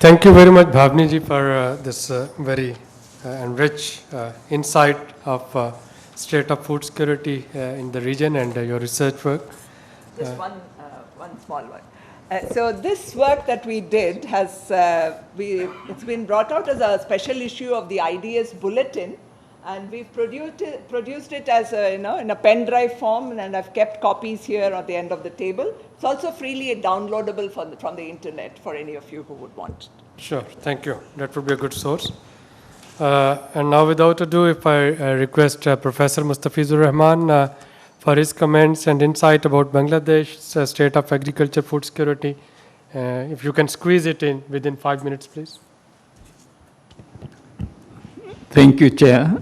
Thank you very much, Bhavni ji, for this very and rich insight of state of food security in the region and your research work. Just one small one. So this work that we did has, it's been brought out as a special issue of the IDS Bulletin, and we've produced it as a, in a pen drive form, and I've kept copies here at the end of the table. It's also freely downloadable from the internet for any of you who would want. Sure, thank you. That would be a good source. And now without ado, if I request Professor Mustafizur Rahman for his comments and insight about Bangladesh's state of agriculture food security. If you can squeeze it in within 5 minutes, please. Thank you, Chair.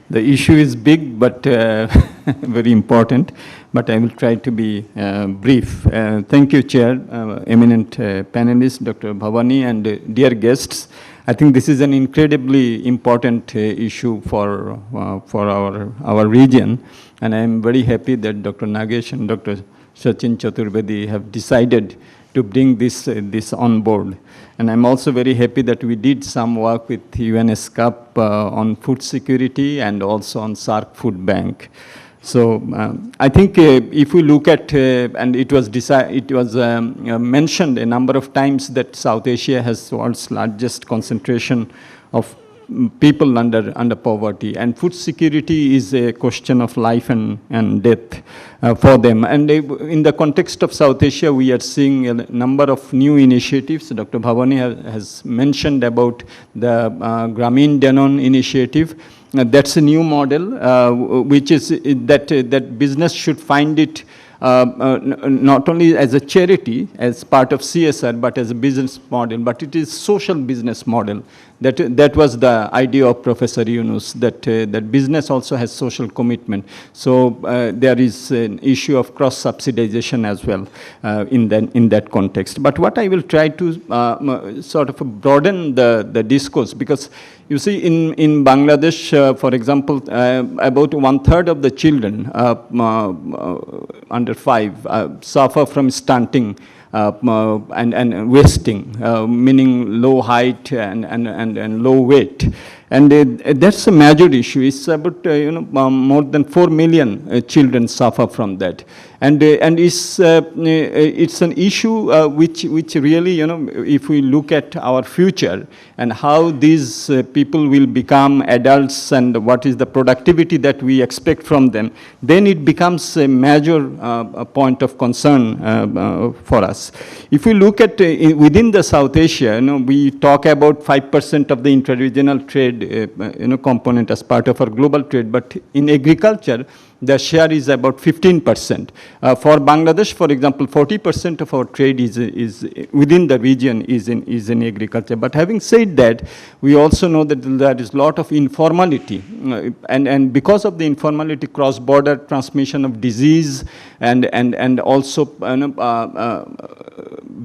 The issue is big, but very important, but I will try to be brief. Thank you, Chair, eminent panelists, Dr. Bhavani, and dear guests. I think this is an incredibly important issue for our region, and I am very happy that Dr. Nagesh and Dr. Sachin Chaturvedi have decided to bring this on board. And I'm also very happy that we did some work with S.Asia on food security and also on SAARC Food Bank. So I think if we look at, and it was mentioned a number of times that South Asia has the world's largest concentration of people under poverty, and food security is a question of life and death for them. And in the context of South Asia, we are seeing a number of new initiatives. Dr. Bhavani has mentioned about the Gramin Danon initiative. That's a new model, which is that business should find it not only as a charity, as part of CSR, but as a business model, but it is social business model. That was the idea of Professor Yunus, that business also has social commitment. So there is an issue of cross-subsidization as well in that context. But what I will try to sort of broaden the discourse, because you see in Bangladesh, for example, about 1/3 of the children under 5 suffer from stunting and wasting, meaning low height and low weight. And that's a major issue. It's about more than 4 million children suffer from that, and it's an issue which really, if we look at our future and how these people will become adults and what is the productivity that we expect from them, then it becomes a major point of concern for us. If we look at within the South Asia, we talk about 5% of the inter-regional trade component as part of our global trade, but in agriculture, the share is about 15%. For Bangladesh, for example, 40% of our trade is within the region is in agriculture. But having said that, we also know that there is a lot of informality, and because of the informality, cross-border transmission of disease and also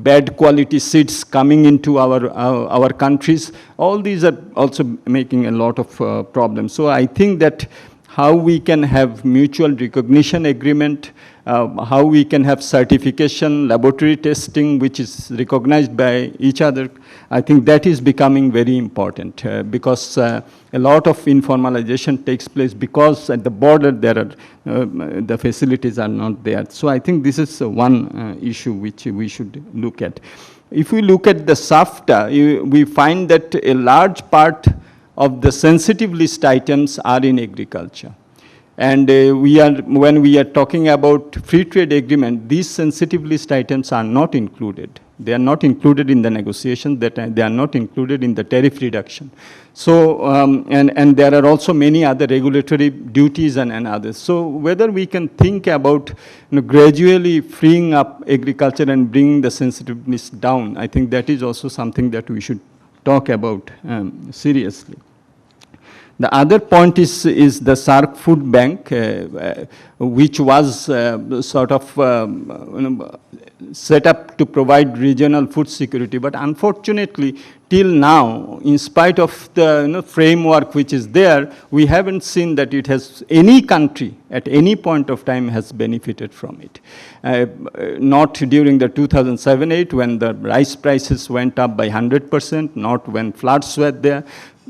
bad quality seeds coming into our countries, all these are also making a lot of problems. So I think that how we can have mutual recognition agreement, how we can have certification, laboratory testing, which is recognized by each other, I think that is becoming very important because a lot of informalization takes place because at the border there are, the facilities are not there. So I think this is one issue which we should look at. If we look at the SAFTA, we find that a large part of the sensitive list items are in agriculture. And when we are talking about free trade agreement, these sensitive list items are not included. They are not included in the negotiation, they are not included in the tariff reduction. So, and there are also many other regulatory duties and others. So whether we can think about gradually freeing up agriculture and bringing the sensitive list down, I think that is also something that we should talk about seriously. The other point is the SARC Food Bank, which was sort of set up to provide regional food security. But unfortunately, till now, in spite of the framework which is there, we haven't seen that it has any country at any point of time has benefited from it. Not during the 2007-8 when the rice prices went up by 100%, not when floods were there.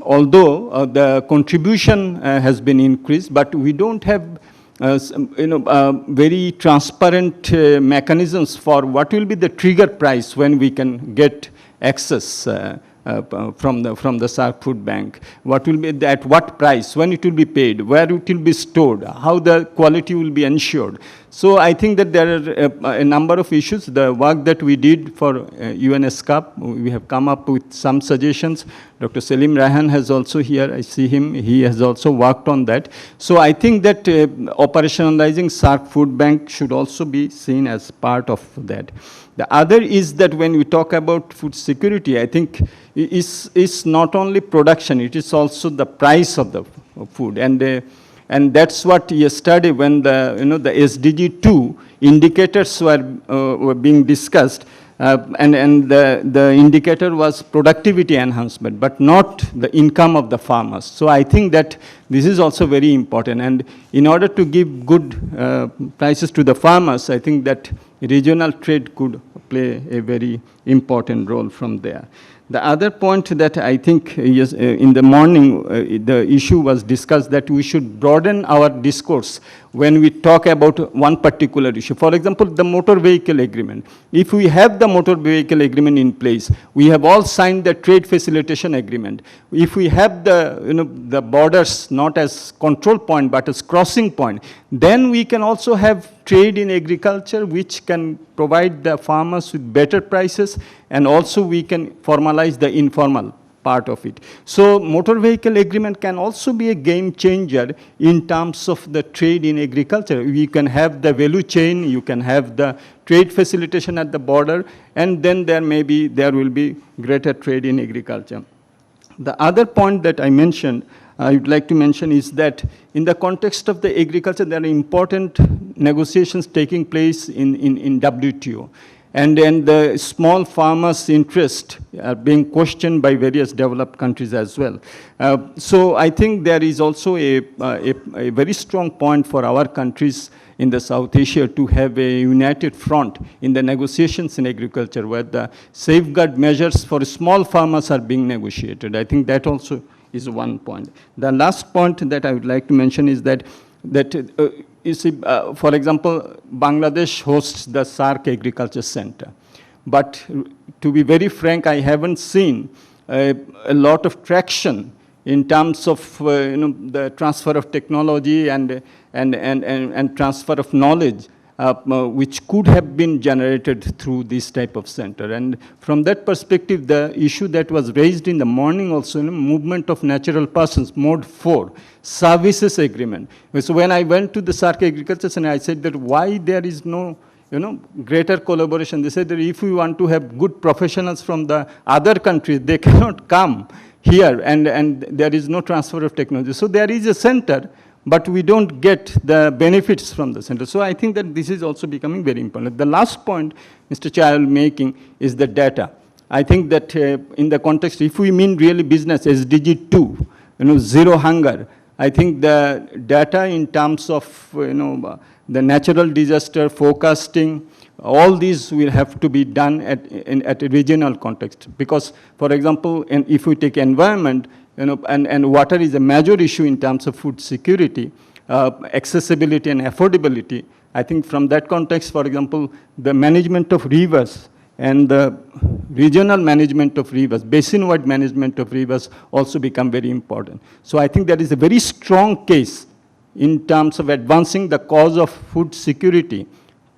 Although the contribution has been increased, but we don't have very transparent mechanisms for what will be the trigger price when we can get access from the SARC Food Bank. What will be at what price, when it will be paid, where it will be stored, how the quality will be ensured. So I think that there are a number of issues. The work that we did for S.Cup, we have come up with some suggestions. Dr. Selim Raihan has also here, I see him, he has also worked on that. So I think that operationalizing SARC Food Bank should also be seen as part of that. The other is that when we talk about food security, I think it's not only production, it is also the price of the food. And that's what yesterday when the SDG 2 indicators were being discussed, and the indicator was productivity enhancement, but not the income of the farmers. So I think that this is also very important. And in order to give good prices to the farmers, I think that regional trade could play a very important role from there. The other point that I think in the morning, the issue was discussed that we should broaden our discourse when we talk about one particular issue. For example, the motor vehicle agreement. If we have the motor vehicle agreement in place, we have all signed the trade facilitation agreement. If we have the borders not as control point but as crossing point, then we can also have trade in agriculture which can provide the farmers with better prices, and also we can formalize the informal part of it. So motor vehicle agreement can also be a game changer in terms of the trade in agriculture. You can have the value chain, you can have the trade facilitation at the border, and then there will be greater trade in agriculture. The other point that I mentioned, I would like to mention is that in the context of the agriculture, there are important negotiations taking place in WTO. And then the small farmers' interest are being questioned by various developed countries as well. So I think there is also a very strong point for our countries in the South Asia to have a united front in the negotiations in agriculture where the safeguard measures for small farmers are being negotiated. I think that also is one point. The last point that I would like to mention is that you see, for example, Bangladesh hosts the SARC Agriculture Center. But to be very frank, I haven't seen a lot of traction in terms of the transfer of technology and transfer of knowledge which could have been generated through this type of center. And from that perspective, the issue that was raised in the morning also, movement of natural persons, mode 4, services agreement. So when I went to the SARC Agriculture Center, I said that why there is no greater collaboration. They said that if we want to have good professionals from the other countries, they cannot come here, and there is no transfer of technology. So there is a center, but we don't get the benefits from the center. So I think that this is also becoming very important. The last point, Mr. Chair, I'm making is the data. I think that in the context, if we mean really business, SDG 2, zero hunger, I think the data in terms of, the natural disaster forecasting, all these will have to be done at a regional context. Because, for example, if we take environment, and water is a major issue in terms of food security, accessibility and affordability. I think from that context, for example, the management of rivers and the regional management of rivers, basin-wide management of rivers also become very important. So I think there is a very strong case in terms of advancing the cause of food security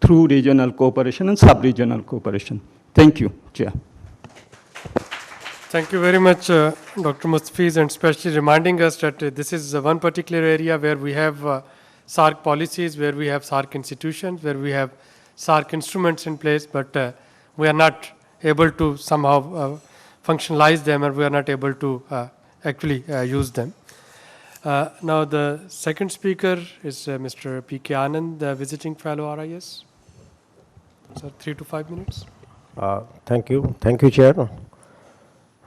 through regional cooperation and sub-regional cooperation. Thank you, Chair. Thank you very much, Dr. Mustafiz, and especially reminding us that this is one particular area where we have SARC policies, where we have SARC institutions, where we have SARC instruments in place, but we are not able to somehow functionalize them, or we are not able to actually use them. Now the second speaker is Mr. P.K. Anand, the visiting fellow RIS. So 3 to 5 minutes. Thank you. Thank you, Chair.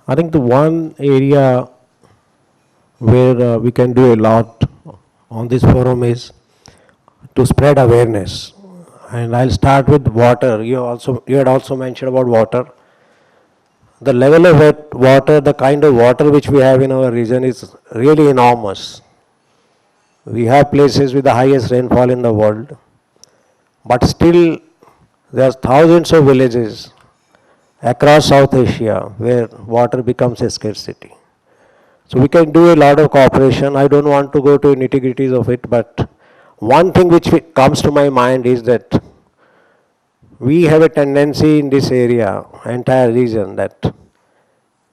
I think the one area where we can do a lot on this forum is to spread awareness. And I'll start with water. You had also mentioned about water. The level of water, the kind of water which we have in our region is really enormous. We have places with the highest rainfall in the world, but still there are thousands of villages across South Asia where water becomes a scarcity. So we can do a lot of cooperation. I don't want to go to nitty-gritties of it, but one thing which comes to my mind is that we have a tendency in this area, entire region, that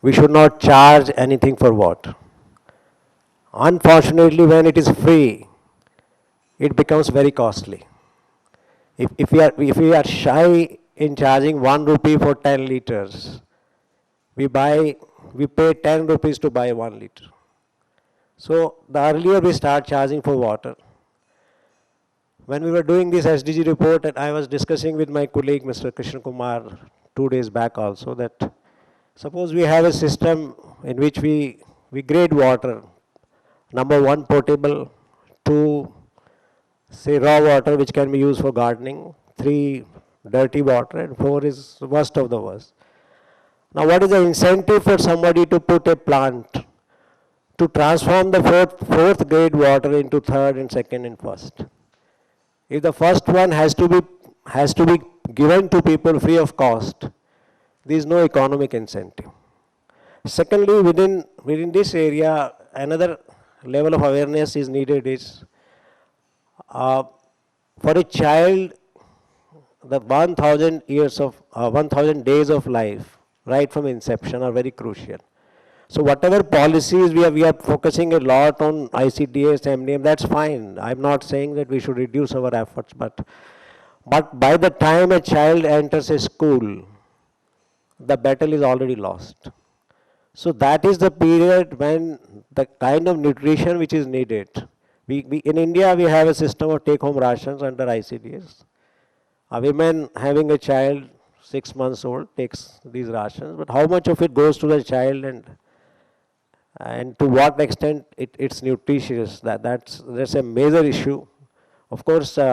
we should not charge anything for water. Unfortunately, when it is free, it becomes very costly. If we are shy in charging 1 rupee for 10 liters, we pay 10 rupees to buy 1 liter. So the earlier we start charging for water. When we were doing this SDG report, and I was discussing with my colleague Mr. Krishna Kumar 2 days back also, that suppose we have a system in which we grade water. Number 1, potable; 2, say raw water which can be used for gardening; 3, dirty water; and 4 is worst of the worst. Now what is the incentive for somebody to put a plant to transform the fourth grade water into third and second and first? If the first one has to be given to people free of cost, there is no economic incentive. Secondly, within this area, another level of awareness is needed is for a child, the 1,000 days of life, right from inception, are very crucial. So whatever policies we are focusing a lot on ICDS, MDM, that's fine. I'm not saying that we should reduce our efforts, but by the time a child enters a school, the battle is already lost. So that is the period when the kind of nutrition which is needed. In India, we have a system of take-home rations under ICDS. A woman having a child 6 months old takes these rations, but how much of it goes to the child and to what extent it's nutritious, that's a major issue. Of course, in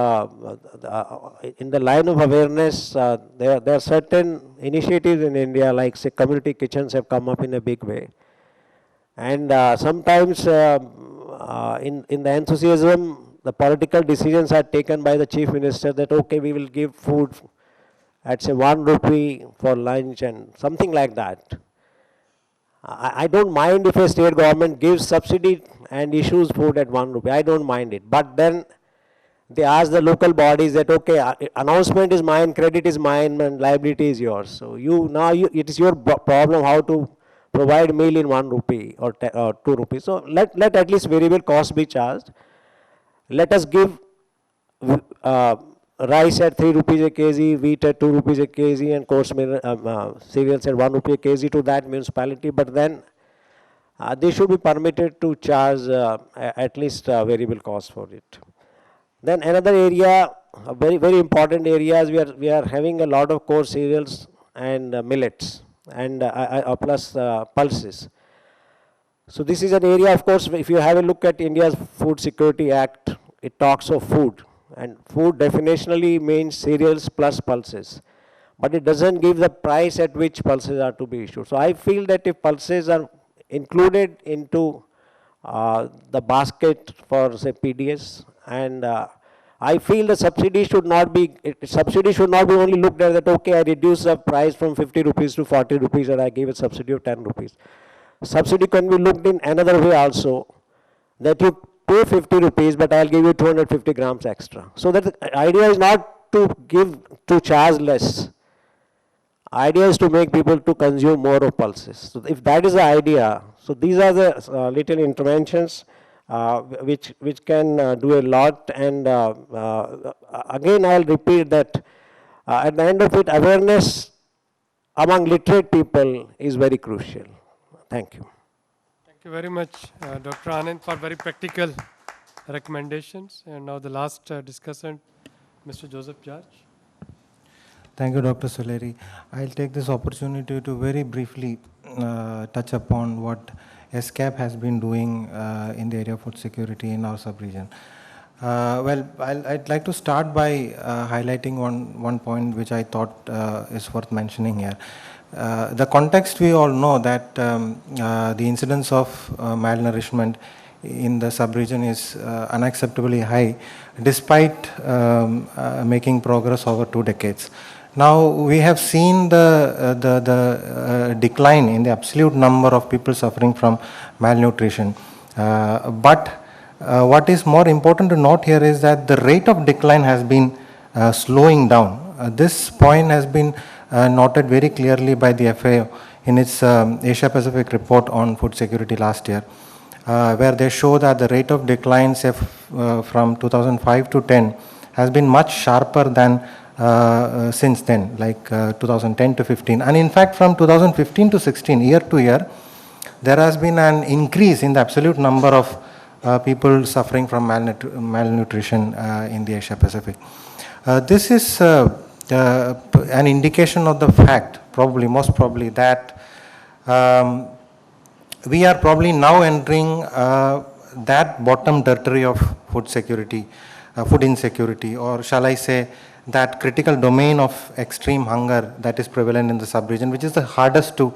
the line of awareness, there are certain initiatives in India, like say community kitchens have come up in a big way. And sometimes in the enthusiasm, the political decisions are taken by the chief minister that, okay, we will give food at say 1 rupee for lunch and something like that. I don't mind if a state government gives subsidy and issues food at 1 rupee. I don't mind it. But then they ask the local bodies that, okay, announcement is mine, credit is mine, and liability is yours. So it is your problem how to provide meal in 1 rupee or 2 rupees. So let at least variable cost be charged. Let us give rice at 3 rupees a kg, wheat at 2 rupees a kg, and coarse cereals at 1 rupee a kg to that municipality. But then they should be permitted to charge at least variable cost for it. Then another area, a very, very important area, is we are having a lot of coarse cereals and millets and plus pulses. So this is an area, of course, if you have a look at India's Food Security Act, it talks of food. And food definitionally means cereals plus pulses. But it doesn't give the price at which pulses are to be issued. So I feel that if pulses are included into the basket for say PDS, and I feel the subsidy should not be only looked at that, okay, I reduce the price from 50 rupees to 40 rupees and I give a subsidy of 10 rupees. Subsidy can be looked in another way also, that you pay 50 rupees, but I'll give you 250 grams extra. So that the idea is not to charge less. Idea is to make people to consume more of pulses. So if that is the idea, so these are the little interventions which can do a lot. And again, I'll repeat that at the end of it, awareness among literate people is very crucial. Thank you. Thank Thank you very much, Dr. Anand, for very practical recommendations. And now the last discussant, Mr. Joseph George. Thank you, Dr. Soleri. I'll take this opportunity to very briefly touch upon what SCAP has been doing in the area of food security in our sub-region. I'd like to start by highlighting one point which I thought is worth mentioning here. The context, we all know that the incidence of malnourishment in the sub-region is unacceptably high, despite making progress over 2 decades. Now, we have seen the decline in the absolute number of people suffering from malnutrition. What is more important to note here is that the rate of decline has been slowing down. This point has been noted very clearly by the FAO in its Asia Pacific report on food security last year, where they show that the rate of decline, say, from 2005 to 10 has been much sharper than since then, like 2010 to 15. And in fact, from 2015 to 16, year to year, there has been an increase in the absolute number of people suffering from malnutrition in the Asia Pacific. This is an indication of the fact, most probably, that we are probably now entering that bottom territory of food security, food insecurity, or shall I say, that critical domain of extreme hunger that is prevalent in the sub-region, which is the hardest to